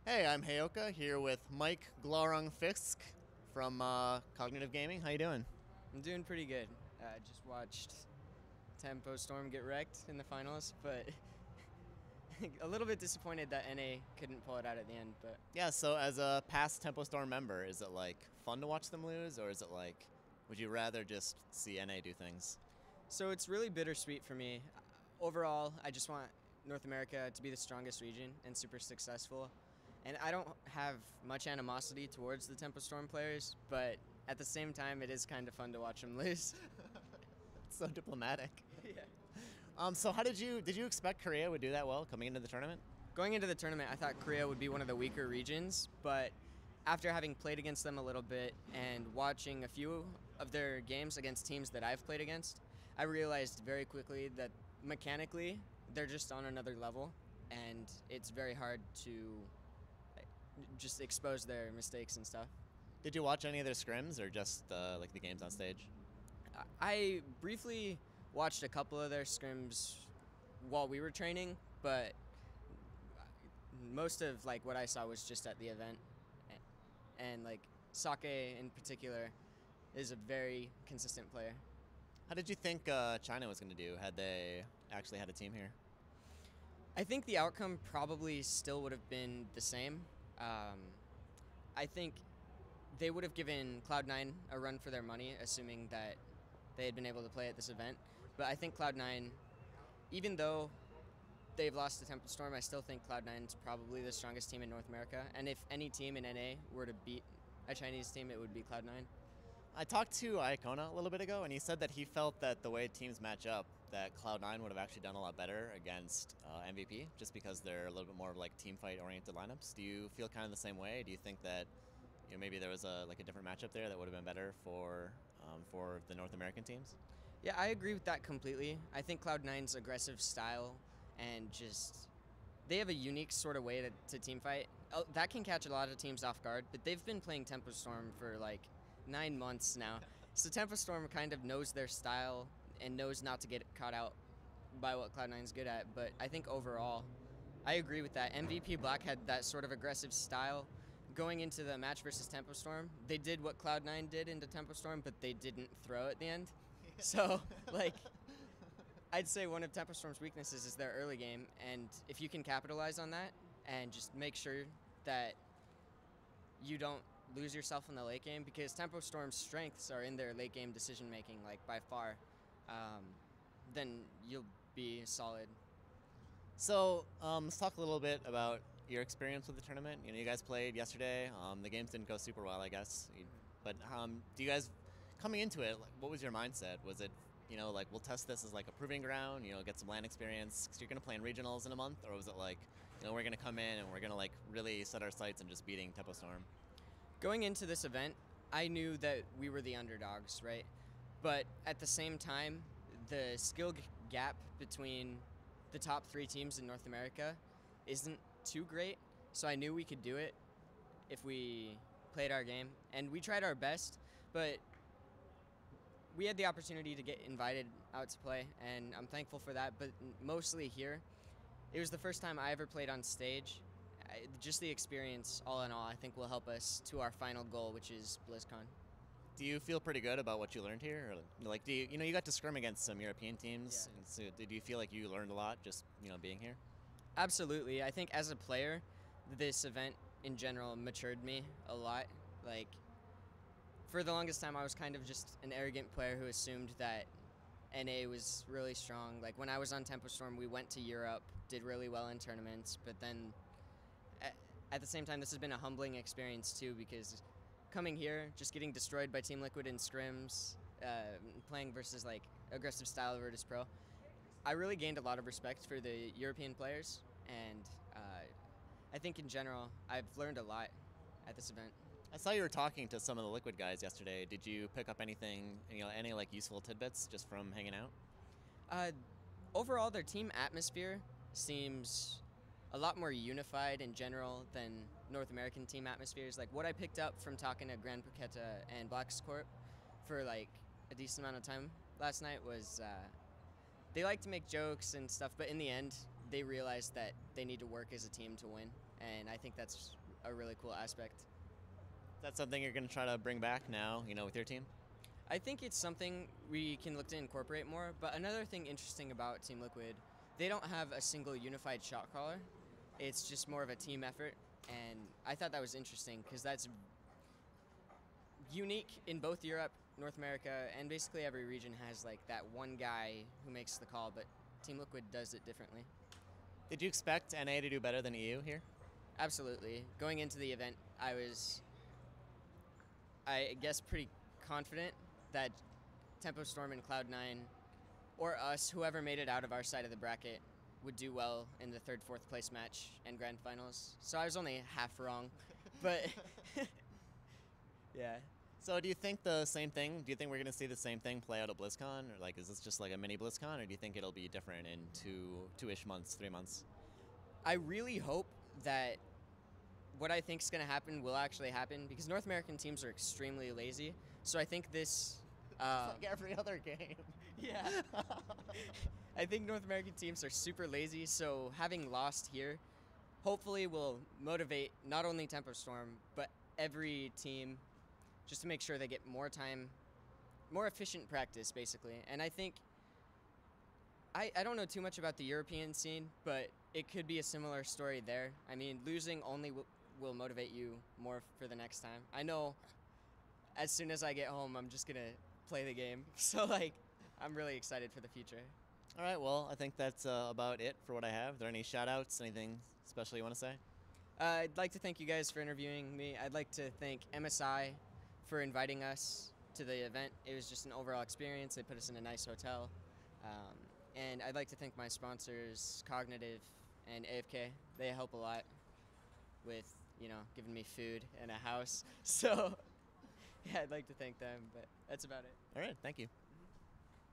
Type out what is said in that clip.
Hey, I'm Heyoka here with Mike Glaurung Fisk from Cognitive Gaming. How you doing? I'm doing pretty good. Just watched Tempo Storm get wrecked in the finals, but a little bit disappointed that NA couldn't pull it out at the end. But Yeah, so as a past Tempo Storm member, is it like fun to watch them lose, or is it like, would you rather just see NA do things? so it's really bittersweet for me. Overall, I just want North America to be the strongest region and super successful. And I don't have much animosity towards the Tempo Storm players, but at the same time, it is kind of fun to watch them lose. It's so diplomatic. Yeah. So how did you expect Korea would do that well coming into the tournament? Going into the tournament, I thought Korea would be one of the weaker regions, but after having played against them a little bit and watching a few of their games against teams that I've played against, I realized very quickly that mechanically they're just on another level, and it's very hard to just expose their mistakes and stuff. Did you watch any of their scrims, or just like the games on stage? I briefly watched a couple of their scrims while we were training, but most of like what I saw was just at the event, and like Sake in particular is a very consistent player. How did you think China was going to do had they actually had a team here? I think the outcome probably still would have been the same. I think they would have given Cloud9 a run for their money, assuming that they had been able to play at this event. But I think Cloud9, even though they've lost to Temple Storm, I still think Cloud9 is probably the strongest team in North America. And if any team in NA were to beat a Chinese team, it would be Cloud9. I talked to Iacona a little bit ago, and he said that he felt that the way teams match up, that Cloud9 would have actually done a lot better against MVP, just because they're a little bit more like team fight oriented lineups. Do you feel kind of the same way? Do you think that maybe there was a different matchup there that would have been better for the North American teams? Yeah, I agree with that completely. I think Cloud9's aggressive style and just they have a unique sort of way to team fight. That can catch a lot of teams off guard, but they've been playing Tempo Storm for like 9 months now. So Tempo Storm kind of knows their style and knows not to get caught out by what Cloud9's good at. But I think overall, I agree with that. MVP Black had that sort of aggressive style. Going into the match versus Tempo Storm, they did what Cloud9 did into Tempo Storm, but they didn't throw at the end. So, like, I'd say one of Tempo Storm's weaknesses is their early game, and if you can capitalize on that and just make sure that you don't lose yourself in the late game, because Tempo Storm's strengths are in their late game decision making, like by far, then you'll be solid. So let's talk a little bit about your experience with the tournament. You guys played yesterday. The games didn't go super well, I guess. But do you guys, coming into it, like, what was your mindset? Was it, like, we'll test this as like a proving ground, get some LAN experience, because you're going to play in regionals in a month? Or was it like, we're going to come in and we're going to like really set our sights on just beating Tempo Storm? Going into this event, I knew that we were the underdogs, right? But at the same time, the skill gap between the top 3 teams in North America isn't too great, so I knew we could do it if we played our game, and we tried our best, but we had the opportunity to get invited out to play, and I'm thankful for that. But mostly here, it was the first time I ever played on stage. Just the experience, all in all, I think will help us to our final goal, which is BlizzCon. Do you feel pretty good about what you learned here? Or, like, do you got to scrim against some European teams? Yeah. And so did you feel like you learned a lot just being here? Absolutely. I think as a player, this event in general matured me a lot. Like, for the longest time, I was kind of just an arrogant player who assumed that NA was really strong. Like, when I was on Tempo Storm, we went to Europe, did really well in tournaments, but then at the same time, this has been a humbling experience too, because coming here, just getting destroyed by Team Liquid in scrims, playing versus like aggressive style Virtus Pro, I really gained a lot of respect for the European players, and I think in general, I've learned a lot at this event. I saw you were talking to some of the Liquid guys yesterday. Did you pick up anything, any like useful tidbits just from hanging out? Overall, their team atmosphere seems a lot more unified in general than North American team atmospheres. Like, what I picked up from talking to Grand Puqueta and Black's Corp for like a decent amount of time last night was they like to make jokes and stuff, but in the end, they realized that they need to work as a team to win. and I think that's a really cool aspect. Is that something you're going to try to bring back now, with your team? I think it's something we can look to incorporate more, but another thing interesting about Team Liquid, they don't have a single unified shot caller. It's just more of a team effort, and I thought that was interesting because that's unique in both Europe, North America, and basically every region has like that one guy who makes the call, but Team Liquid does it differently. Did you expect NA to do better than EU here? Absolutely. Going into the event, I was, I guess, pretty confident that Tempo Storm and Cloud9, or us, whoever made it out of our side of the bracket, would do well in the 3rd, 4th place match and grand finals. So I was only half wrong, but yeah. So do you think the same thing? Do you think we're going to see the same thing play out at BlizzCon? Or like, is this just like a mini BlizzCon, or do you think it'll be different in two-ish months, 3 months? I really hope that what I think is going to happen will actually happen, because North American teams are extremely lazy. So I think this... it's like every other game. Yeah. I think North American teams are super lazy, so having lost here hopefully will motivate not only Tempo Storm, but every team just to make sure they get more time, more efficient practice, basically. And I think, I don't know too much about the European scene, but it could be a similar story there. I mean, losing only will motivate you more for the next time. I know as soon as I get home, I'm just going to play the game. So, like, I'm really excited for the future. All right, well, I think that's about it for what I have. Are there any shout-outs, anything special you want to say? I'd like to thank you guys for interviewing me. I'd like to thank MSI for inviting us to the event. It was just an overall experience. They put us in a nice hotel. And I'd like to thank my sponsors, Cognitive and AFK. They help a lot with, giving me food and a house. So, yeah, I'd like to thank them, but that's about it. All right, thank you.